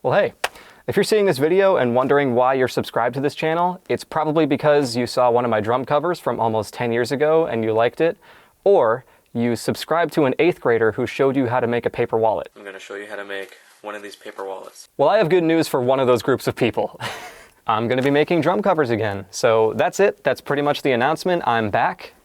Well, hey, if you're seeing this video and wondering why you're subscribed to this channel, it's probably because you saw one of my drum covers from almost 10 years ago and you liked it, or you subscribed to an 8th grader who showed you how to make a paper wallet. I'm going to show you how to make one of these paper wallets. Well, I have good news for one of those groups of people. I'm going to be making drum covers again. So that's it. That's pretty much the announcement. I'm back.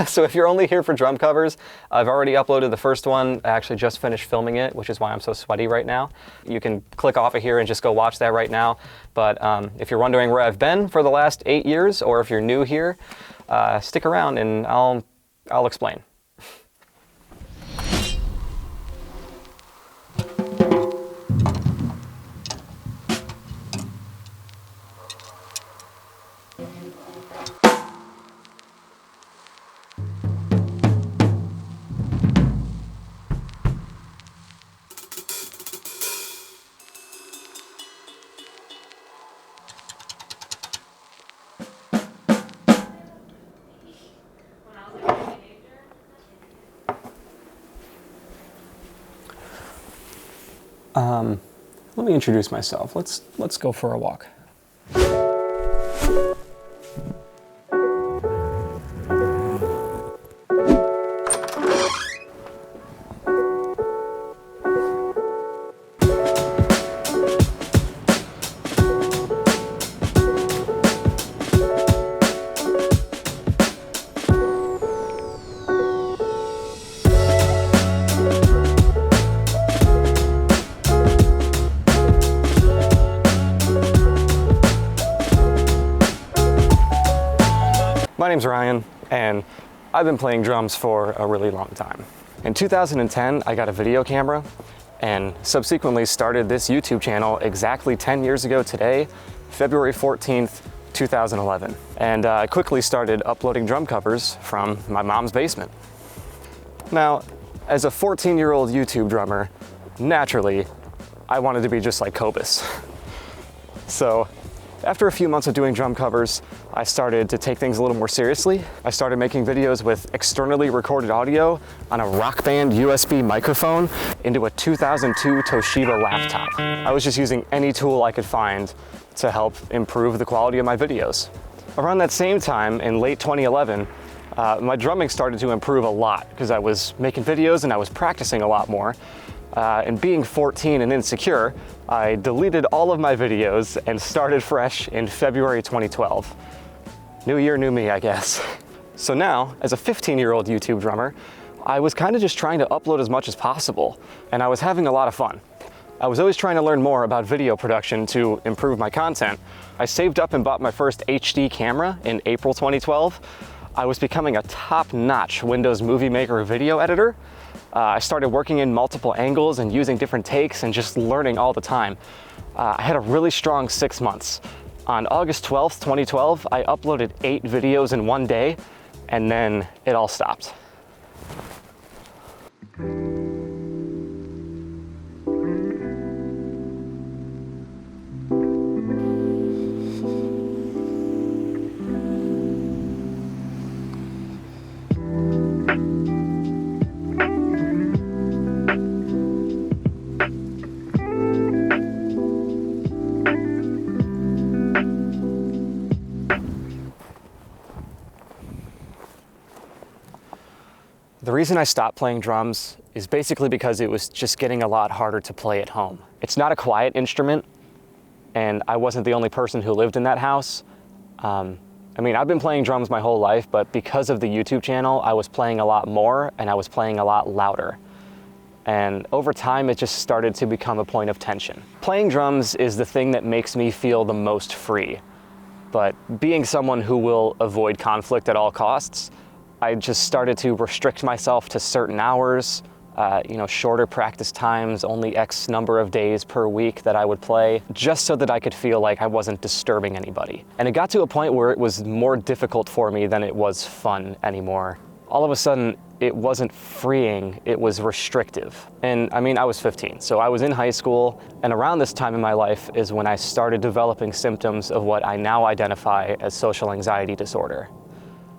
So if you're only here for drum covers, I've already uploaded the first one. I actually just finished filming it, which is why I'm so sweaty right now. You can click off of here and just go watch that right now. But if you're wondering where I've been for the last 8 years, or if you're new here, stick around and I'll explain. Let me introduce myself. Let's go for a walk. My name's Ryan, and I've been playing drums for a really long time. In 2010, I got a video camera and subsequently started this YouTube channel exactly 10 years ago today, February 14th, 2011. And I quickly started uploading drum covers from my mom's basement. Now, as a 14-year-old YouTube drummer, naturally, I wanted to be just like Cobus. So, after a few months of doing drum covers, I started to take things a little more seriously. I started making videos with externally recorded audio on a Rock Band USB microphone into a 2002 Toshiba laptop. I was just using any tool I could find to help improve the quality of my videos. Around that same time, in late 2011, my drumming started to improve a lot because I was making videos and I was practicing a lot more. And being 14 and insecure, I deleted all of my videos and started fresh in February 2012. New year, new me, I guess. So now, as a 15-year-old YouTube drummer, I was kind of just trying to upload as much as possible, and I was having a lot of fun. I was always trying to learn more about video production to improve my content. I saved up and bought my first HD camera in April 2012. I was becoming a top-notch Windows Movie Maker video editor. I started working in multiple angles and using different takes and just learning all the time. I had a really strong 6 months. On August 12th, 2012, I uploaded 8 videos in one day, and then it all stopped. The reason I stopped playing drums is basically because it was just getting a lot harder to play at home. It's not a quiet instrument, and I wasn't the only person who lived in that house. I mean, I've been playing drums my whole life, but because of the YouTube channel, I was playing a lot more and I was playing a lot louder. And over time, it just started to become a point of tension. Playing drums is the thing that makes me feel the most free. But being someone who will avoid conflict at all costs, I just started to restrict myself to certain hours, shorter practice times, only X number of days per week that I would play, just so that I could feel like I wasn't disturbing anybody. And it got to a point where it was more difficult for me than it was fun anymore. All of a sudden, it wasn't freeing, it was restrictive. And I mean, I was 15, so I was in high school, and around this time in my life is when I started developing symptoms of what I now identify as social anxiety disorder.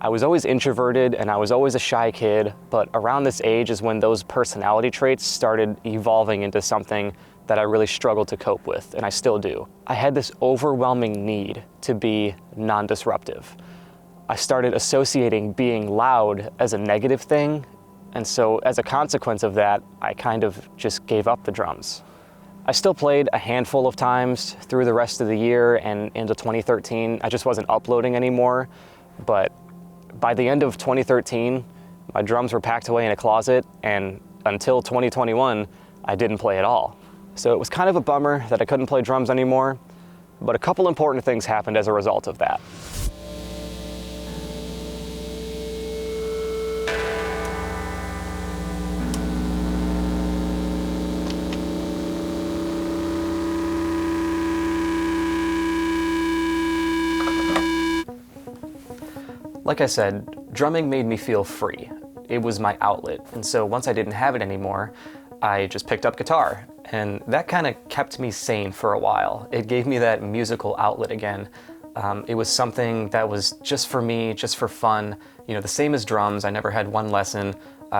I was always introverted and I was always a shy kid, but around this age is when those personality traits started evolving into something that I really struggled to cope with, and I still do. I had this overwhelming need to be non-disruptive. I started associating being loud as a negative thing, and so as a consequence of that, I kind of just gave up the drums. I still played a handful of times through the rest of the year and into 2013. I just wasn't uploading anymore, but by the end of 2013, my drums were packed away in a closet, and until 2021, I didn't play at all. So it was kind of a bummer that I couldn't play drums anymore, but a couple important things happened as a result of that. Like I said, drumming made me feel free. It was my outlet, and so once I didn't have it anymore, I just picked up guitar, and that kind of kept me sane for a while. It gave me that musical outlet again. It was something that was just for me, just for fun. You know, the same as drums. I never had one lesson,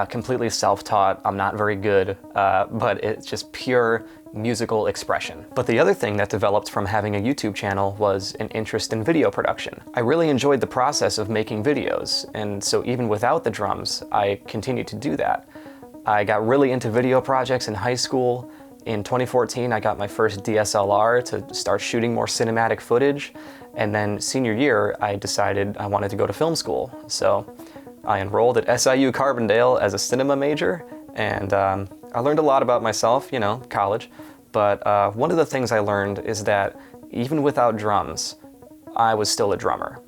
completely self-taught. I'm not very good, but it's just pure musical expression. But the other thing that developed from having a YouTube channel was an interest in video production. I really enjoyed the process of making videos, and so even without the drums, I continued to do that. I got really into video projects in high school. In 2014, I got my first DSLR to start shooting more cinematic footage. And then senior year, I decided I wanted to go to film school. So I enrolled at SIU Carbondale as a cinema major, and I learned a lot about myself, you know, college. But one of the things I learned is that even without drums, I was still a drummer.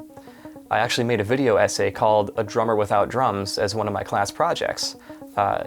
I actually made a video essay called "A Drummer Without Drums" as one of my class projects.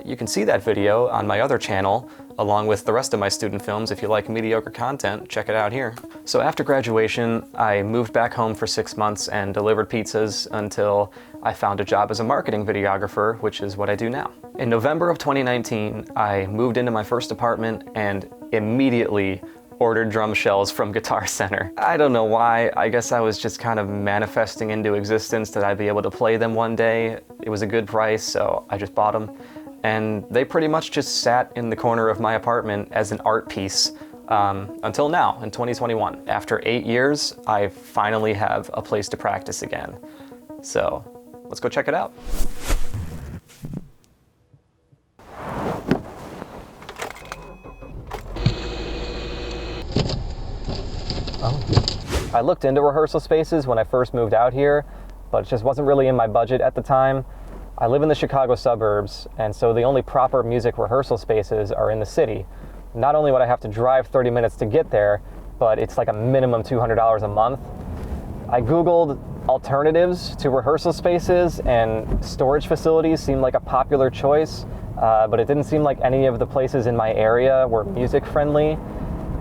You can see that video on my other channel, along with the rest of my student films. If you like mediocre content, check it out here. So after graduation, I moved back home for 6 months and delivered pizzas until I found a job as a marketing videographer, which is what I do now. In November of 2019, I moved into my first apartment and immediately ordered drum shells from Guitar Center. I don't know why. I guess I was just kind of manifesting into existence that I'd be able to play them one day. It was a good price, so I just bought them. And they pretty much just sat in the corner of my apartment as an art piece until now, in 2021. After 8 years, I finally have a place to practice again. So let's go check it out. I looked into rehearsal spaces when I first moved out here, but it just wasn't really in my budget at the time. I live in the Chicago suburbs, and so the only proper music rehearsal spaces are in the city. Not only would I have to drive 30 minutes to get there, but it's like a minimum $200 a month. I Googled alternatives to rehearsal spaces, and storage facilities seemed like a popular choice, but it didn't seem like any of the places in my area were music friendly.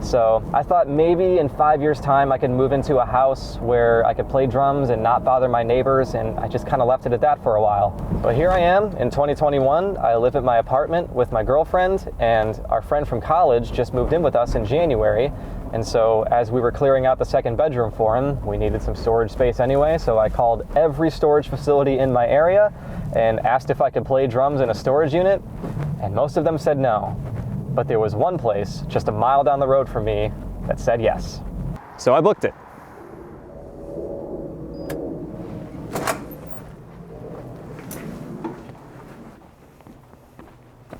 So I thought maybe in 5 years' time I could move into a house where I could play drums and not bother my neighbors, and I just kind of left it at that for a while. But here I am in 2021. I live at my apartment with my girlfriend, and our friend from college just moved in with us in January. And so as we were clearing out the second bedroom for him, we needed some storage space anyway, so I called every storage facility in my area and asked if I could play drums in a storage unit, and most of them said no. But there was one place just a mile down the road from me that said yes. So I booked it.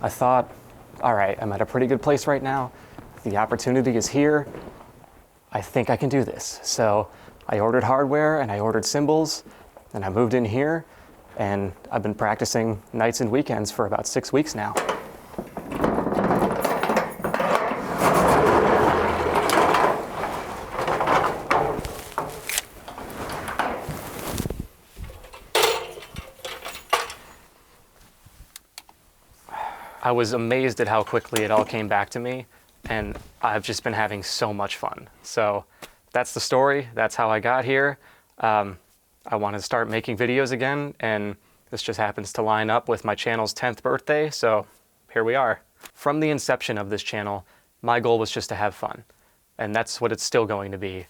I thought, all right, I'm at a pretty good place right now. The opportunity is here. I think I can do this. So I ordered hardware and I ordered cymbals, and I moved in here, and I've been practicing nights and weekends for about 6 weeks now. I was amazed at how quickly it all came back to me, and I've just been having so much fun. So that's the story. That's how I got here. I wanted to start making videos again, and this just happens to line up with my channel's 10th birthday, so here we are. From the inception of this channel, my goal was just to have fun, and that's what it's still going to be.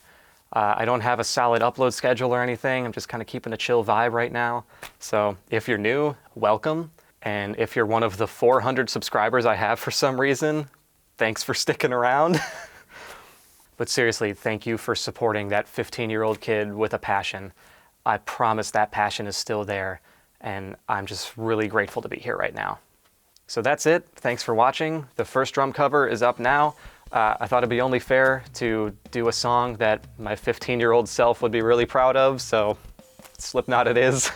I don't have a solid upload schedule or anything. I'm just kind of keeping a chill vibe right now. So if you're new, welcome. And if you're one of the 400 subscribers I have for some reason, thanks for sticking around. But seriously, thank you for supporting that 15-year-old kid with a passion. I promise that passion is still there, and I'm just really grateful to be here right now. So that's it. Thanks for watching. The first drum cover is up now. I thought it'd be only fair to do a song that my 15-year-old self would be really proud of, so Slipknot it is.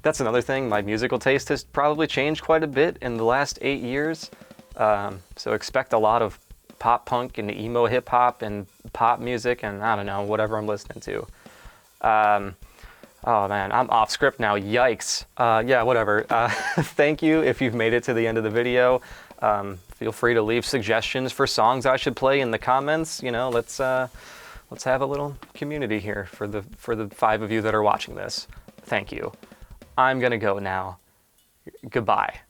That's another thing. My musical taste has probably changed quite a bit in the last 8 years. So expect a lot of pop punk and emo hip hop and pop music and I don't know, whatever I'm listening to. Oh man, I'm off script now, yikes. Yeah, whatever. Thank you if you've made it to the end of the video. Feel free to leave suggestions for songs I should play in the comments. You know, let's have a little community here for the 5 of you that are watching this. Thank you. I'm gonna go now. Goodbye.